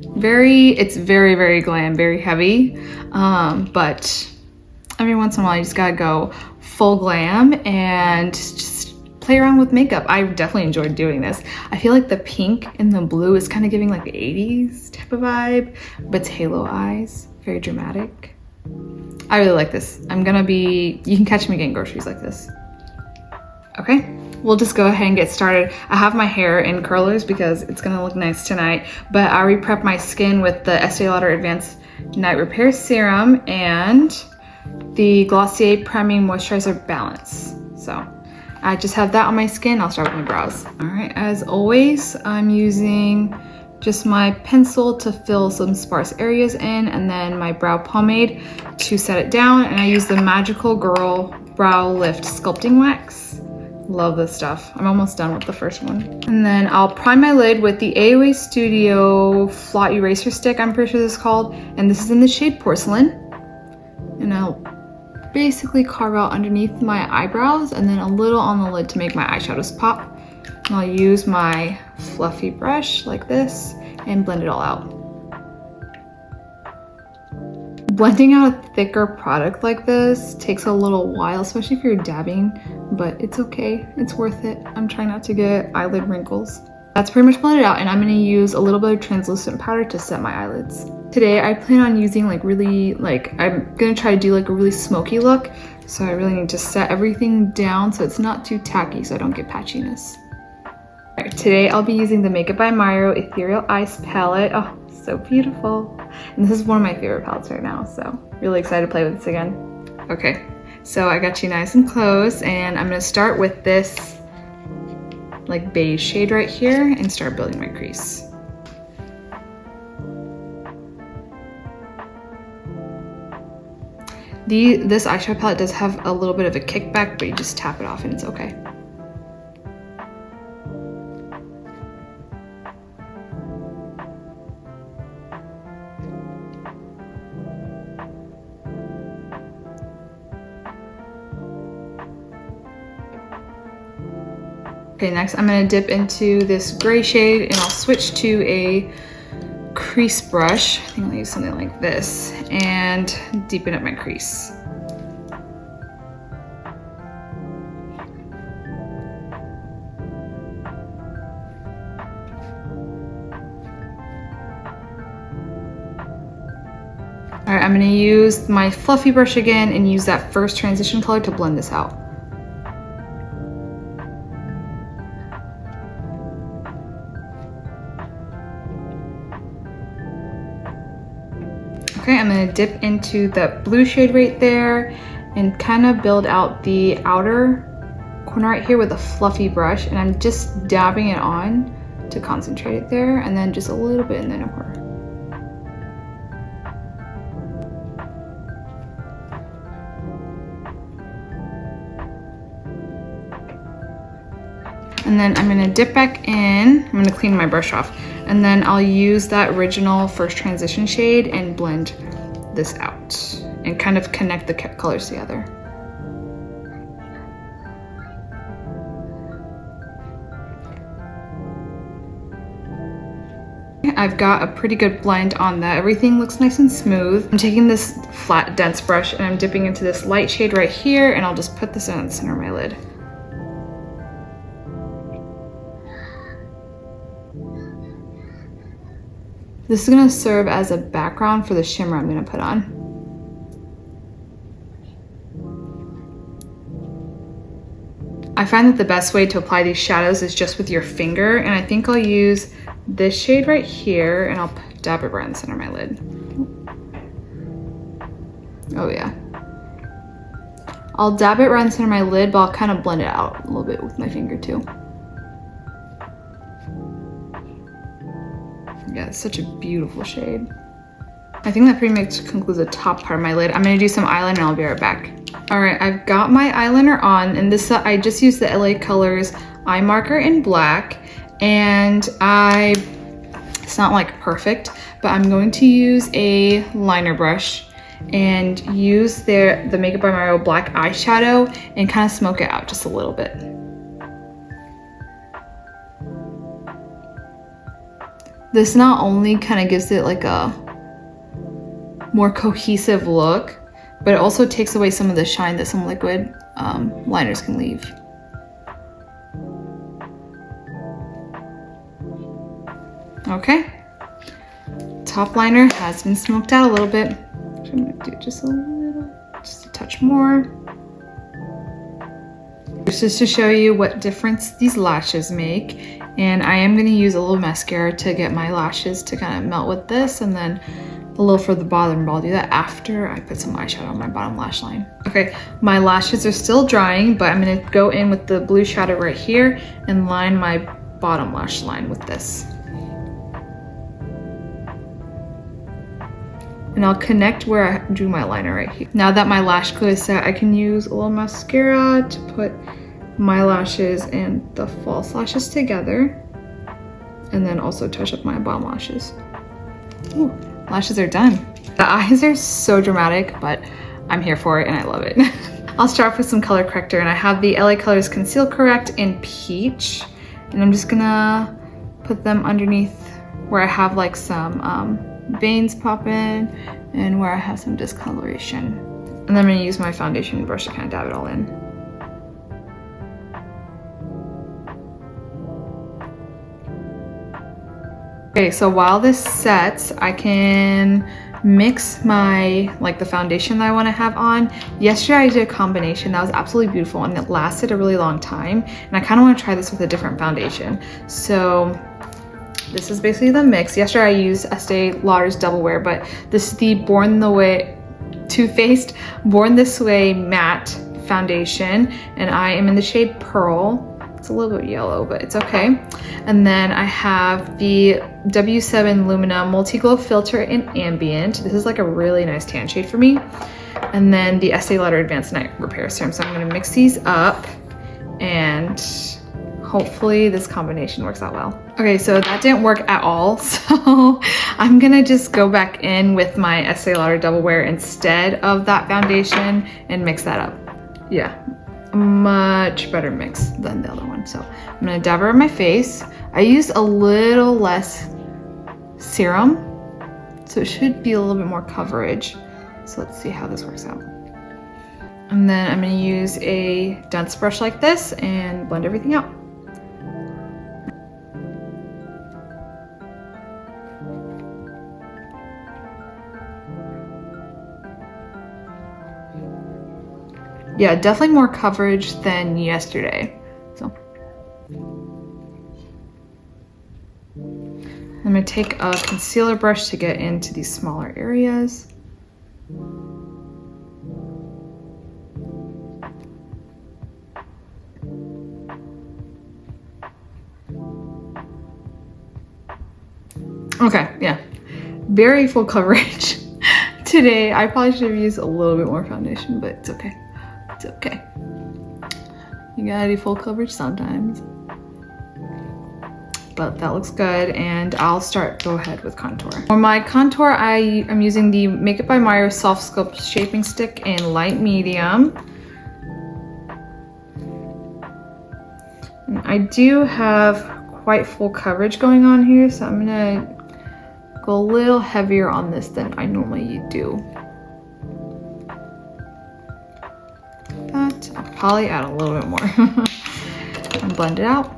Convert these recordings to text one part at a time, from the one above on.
It's very glam, very heavy, but every once in a while you just gotta go full glam and just play around with makeup. I definitely enjoyed doing this. I feel like the pink and the blue is kind of giving like the 80s type of vibe, but it's halo eyes, very dramatic. I really like this. You can catch me getting groceries like this. Okay, we'll just go ahead and get started. I have my hair in curlers because it's gonna look nice tonight, but I already prepped my skin with the Estée Lauder Advanced Night Repair Serum and the Glossier Priming Moisturizer Balance. So I just have that on my skin. I'll start with my brows. All right, as always, I'm using just my pencil to fill some sparse areas in, and then my brow pomade to set it down. And I use the Magical Girl Brow Lift Sculpting Wax. Love this stuff. I'm almost done with the first one. And then I'll prime my lid with the AOA Studio Flat Eraser Stick, I'm pretty sure this is called. And this is in the shade Porcelain. And I'll basically carve out underneath my eyebrows and then a little on the lid to make my eyeshadows pop. And I'll use my fluffy brush like this and blend it all out. Blending out a thicker product like this takes a little while, especially if you're dabbing, but it's okay, it's worth it. I'm trying not to get eyelid wrinkles. That's pretty much blended out, and I'm gonna use a little bit of translucent powder to set my eyelids. Today I plan on using I'm gonna try to do like a really smoky look, so I really need to set everything down so it's not too tacky so I don't get patchiness. Right, today I'll be using the Makeup by Mario Ethereal Ice Palette. Oh, so beautiful. And this is one of my favorite palettes right now, so really excited to play with this again. Okay, so I got you nice and close, and I'm gonna start with this like beige shade right here and start building my crease. This eyeshadow palette does have a little bit of a kickback, but you just tap it off and it's okay. Okay, next I'm gonna dip into this gray shade and I'll switch to a crease brush. I think I'll use something like this and deepen up my crease. All right, I'm gonna use my fluffy brush again and use that first transition color to blend this out. Okay, I'm gonna dip into the blue shade right there and kind of build out the outer corner right here with a fluffy brush, and I'm just dabbing it on to concentrate it there, and then just a little bit in the inner corner. And then I'm gonna dip back in. I'm gonna clean my brush off. And then I'll use that original first transition shade and blend this out and kind of connect the colors together. I've got a pretty good blend on that. Everything looks nice and smooth. I'm taking this flat, dense brush and I'm dipping into this light shade right here, and I'll just put this in the center of my lid. This is gonna serve as a background for the shimmer I'm gonna put on. I find that the best way to apply these shadows is just with your finger, and I think I'll use this shade right here and I'll dab it right in the center of my lid. Oh yeah. I'll dab it right in the center of my lid, but I'll kind of blend it out a little bit with my finger too. Yeah, it's such a beautiful shade. I think that pretty much concludes the top part of my lid. I'm gonna do some eyeliner and I'll be right back. All right, I've got my eyeliner on, and this I just used the LA Colors eye marker in black, and it's not like perfect, but I'm going to use a liner brush and use the Makeup by Mario black eyeshadow and kind of smoke it out just a little bit. This not only kind of gives it like a more cohesive look, but it also takes away some of the shine that some liquid liners can leave. Okay, top liner has been smoked out a little bit. I'm gonna do just a little, just a touch more. Just to show you what difference these lashes make. And I am gonna use a little mascara to get my lashes to kind of melt with this, and then a little for the bottom, but I'll do that after I put some eyeshadow on my bottom lash line. Okay, my lashes are still drying, but I'm gonna go in with the blue shadow right here and line my bottom lash line with this. And I'll connect where I drew my liner right here. Now that my lash glue is set, I can use a little mascara to put my lashes and the false lashes together, and then also touch up my bottom lashes. Ooh, lashes are done. The eyes are so dramatic, but I'm here for it and I love it. I'll start off with some color corrector, and I have the LA Colors Conceal Correct in Peach, and I'm just gonna put them underneath where I have like some veins pop in and where I have some discoloration. And then I'm gonna use my foundation brush to kind of dab it all in. Okay, so while this sets, I can mix my, like the foundation that I want to have on. Yesterday I did a combination that was absolutely beautiful and it lasted a really long time. And I kind of want to try this with a different foundation. So this is basically the mix. Yesterday I used Estée Lauder's Double Wear, but this is the Too Faced Born This Way matte foundation, and I am in the shade Pearl. It's a little bit yellow, but it's okay. And then I have the W7 Lumina Multi-Glow Filter in Ambient. This is like a really nice tan shade for me. And then the Estée Lauder Advanced Night Repair Serum. So I'm gonna mix these up and hopefully this combination works out well. Okay, so that didn't work at all. So I'm gonna just go back in with my Estée Lauder Double Wear instead of that foundation and mix that up. Yeah, a much better mix than the other one. So I'm gonna dab it on my face. I used a little less serum, so it should be a little bit more coverage. So let's see how this works out. And then I'm gonna use a dunce brush like this and blend everything out. Yeah, definitely more coverage than yesterday. So I'm gonna take a concealer brush to get into these smaller areas. Okay, yeah, very full coverage today. I probably should have used a little bit more foundation, but it's okay. It's okay. You gotta do full coverage sometimes. But that looks good, and I'll go ahead with contour. For my contour, I am using the Makeup by Meyer SoftSculpt Shaping Stick in light medium. And I do have quite full coverage going on here, so I'm gonna go a little heavier on this than I normally do. I'll probably add a little bit more and blend it out.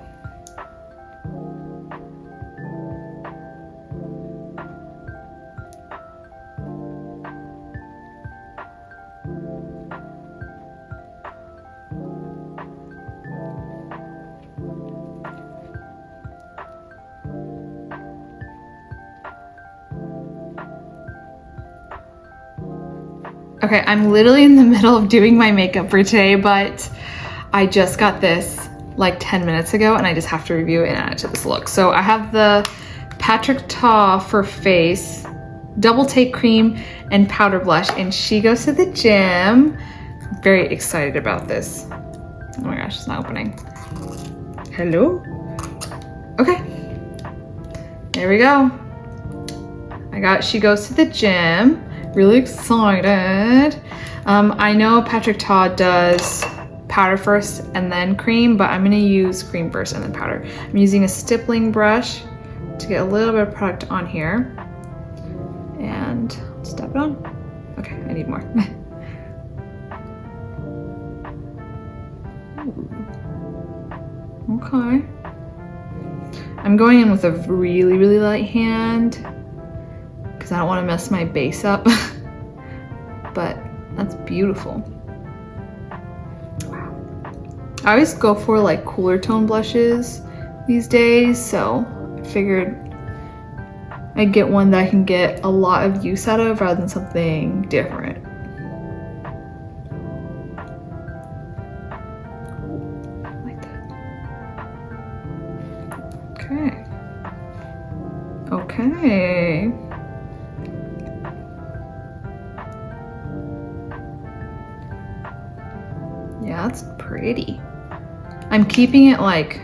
Okay, I'm literally in the middle of doing my makeup for today, but I just got this like 10 minutes ago and I just have to review it and add it to this look. So I have the Patrick Ta for Face Double Take Cream and Powder Blush, and she goes to the gym. I'm very excited about this. Oh my gosh, it's not opening. Hello? Okay, there we go. I got She Goes to the Gym. Really excited. I know Patrick Ta does powder first and then cream, but I'm gonna use cream first and then powder. I'm using a stippling brush to get a little bit of product on here. And step it on. Okay, I need more. Okay. I'm going in with a really, really light hand because I don't want to mess my base up. But that's beautiful. Wow. I always go for like cooler tone blushes these days, so I figured I'd get one that I can get a lot of use out of rather than something different. Okay. Yeah, that's pretty. I'm keeping it like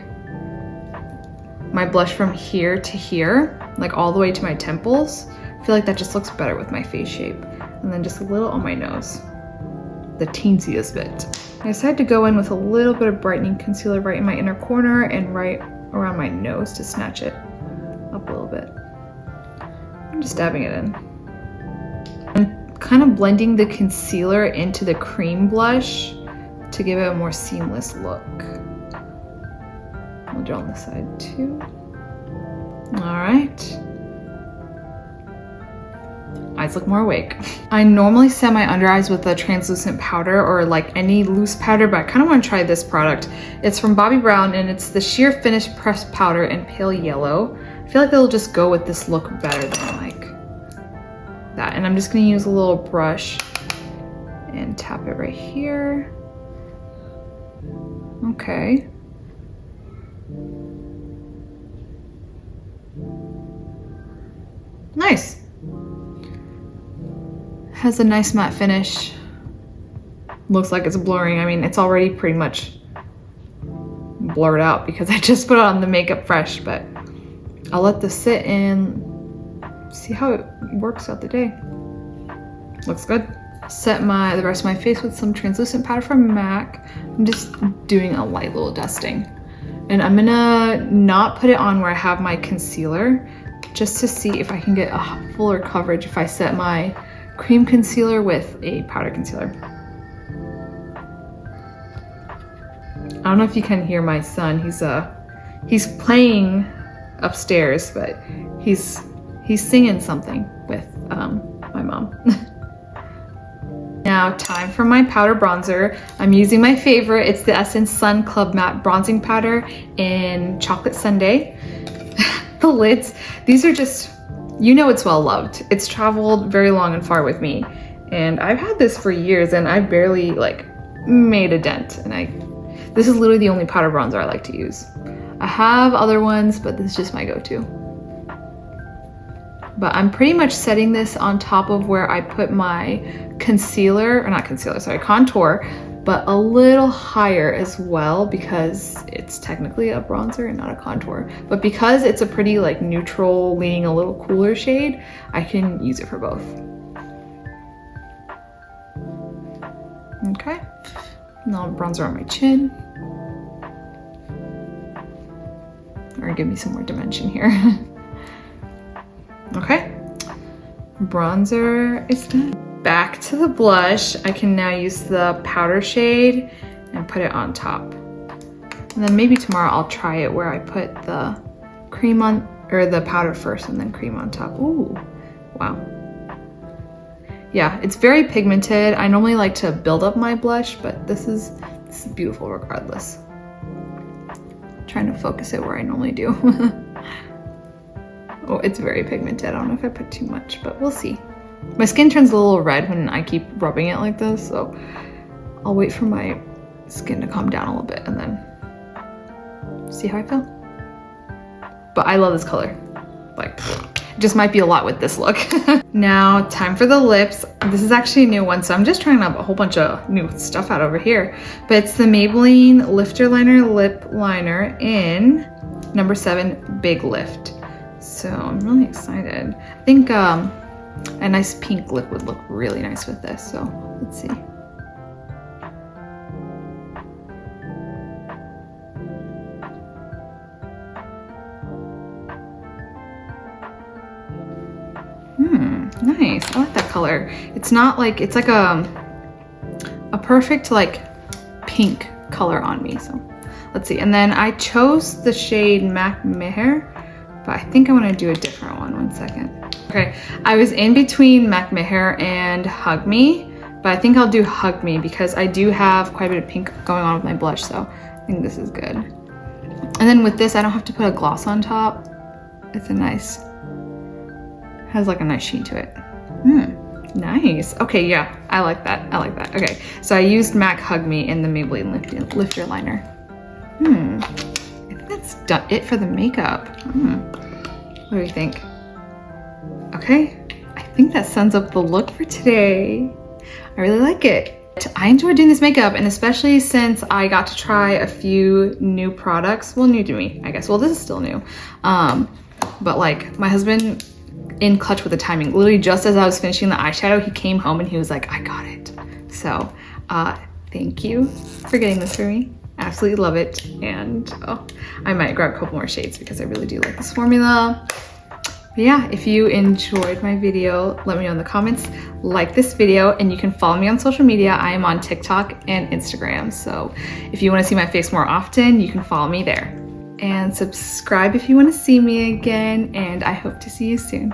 my blush from here to here, like all the way to my temples. I feel like that just looks better with my face shape. And then just a little on my nose, the teensiest bit. I decided to go in with a little bit of brightening concealer right in my inner corner and right around my nose to snatch it up a little bit. I'm just dabbing it in. I'm kind of blending the concealer into the cream blush to give it a more seamless look. I'll do it on this side too. All right. Eyes look more awake. I normally set my under eyes with a translucent powder or like any loose powder, but I kind of want to try this product. It's from Bobbi Brown and it's the Sheer Finish Pressed Powder in Pale Yellow. I feel like it'll just go with this look better than like that. And I'm just gonna use a little brush and tap it right here. Okay. Nice. Has a nice matte finish. Looks like it's blurring. I mean, it's already pretty much blurred out because I just put it on the Makeup Fresh, but I'll let this sit and see how it works out the day. Looks good. Set the rest of my face with some translucent powder from MAC. I'm just doing a light little dusting. And I'm gonna not put it on where I have my concealer, just to see if I can get a fuller coverage if I set my cream concealer with a powder concealer. I don't know if you can hear my son. He's playing upstairs, but he's singing something with my mom. Now, time for my powder bronzer. I'm using my favorite. It's the Essence Sun Club Matte Bronzing Powder in Chocolate Sundae. The lids, these are just, you know, it's well loved. It's traveled very long and far with me. And I've had this for years and I barely like made a dent. And this is literally the only powder bronzer I like to use. I have other ones, but this is just my go-to. But I'm pretty much setting this on top of where I put my concealer, or not concealer, sorry, contour, but a little higher as well because it's technically a bronzer and not a contour. But because it's a pretty like neutral, leaning a little cooler shade, I can use it for both. Okay, now bronzer on my chin. Or give me some more dimension here. Okay, bronzer is done. Back to the blush. I can now use the powder shade and put it on top. And then maybe tomorrow I'll try it where I put the cream on, or the powder first and then cream on top. Ooh, wow. Yeah, it's very pigmented. I normally like to build up my blush, but this is beautiful regardless. Trying to focus it where I normally do. Oh, it's very pigmented. I don't know if I put too much, but we'll see. My skin turns a little red when I keep rubbing it like this, so I'll wait for my skin to calm down a little bit and then see how I feel. But I love this color. Like, it just might be a lot with this look. Now, time for the lips. This is actually a new one, so I'm just trying out a whole bunch of new stuff out over here. But it's the Maybelline Lifter Liner Lip Liner in number 7 Big Lift. So I'm really excited. I think a nice pink lip would look really nice with this, so let's see. Nice. I like that color. It's not like, it's like a perfect like pink color on me. So let's see. And then I chose the shade Mac Meher, but I think I want to do a different one. One second. Okay, I was in between Mac Meher and Hug Me, but I think I'll do Hug Me because I do have quite a bit of pink going on with my blush, so I think this is good. And then with this, I don't have to put a gloss on top. It's a nice, has like a nice sheen to it. Nice. Okay, yeah, I like that. I like that. Okay, so I used MAC Hug Me in the Maybelline Lift Your Liner. I think that's it for the makeup. What do you think? Okay, I think that sums up the look for today. I really like it. I enjoyed doing this makeup, and especially since I got to try a few new products. Well, new to me, I guess. Well, this is still new. But like my husband, in clutch with the timing, literally just as I was finishing the eyeshadow, he came home and he was like, I got it. So thank you for getting this for me. Absolutely love it. And I might grab a couple more shades because I really do like this formula. But yeah, if you enjoyed my video, let me know in the comments, like this video, and you can follow me on social media. I am on TikTok and Instagram. So if you want to see my face more often, you can follow me there. And subscribe if you want to see me again, and I hope to see you soon.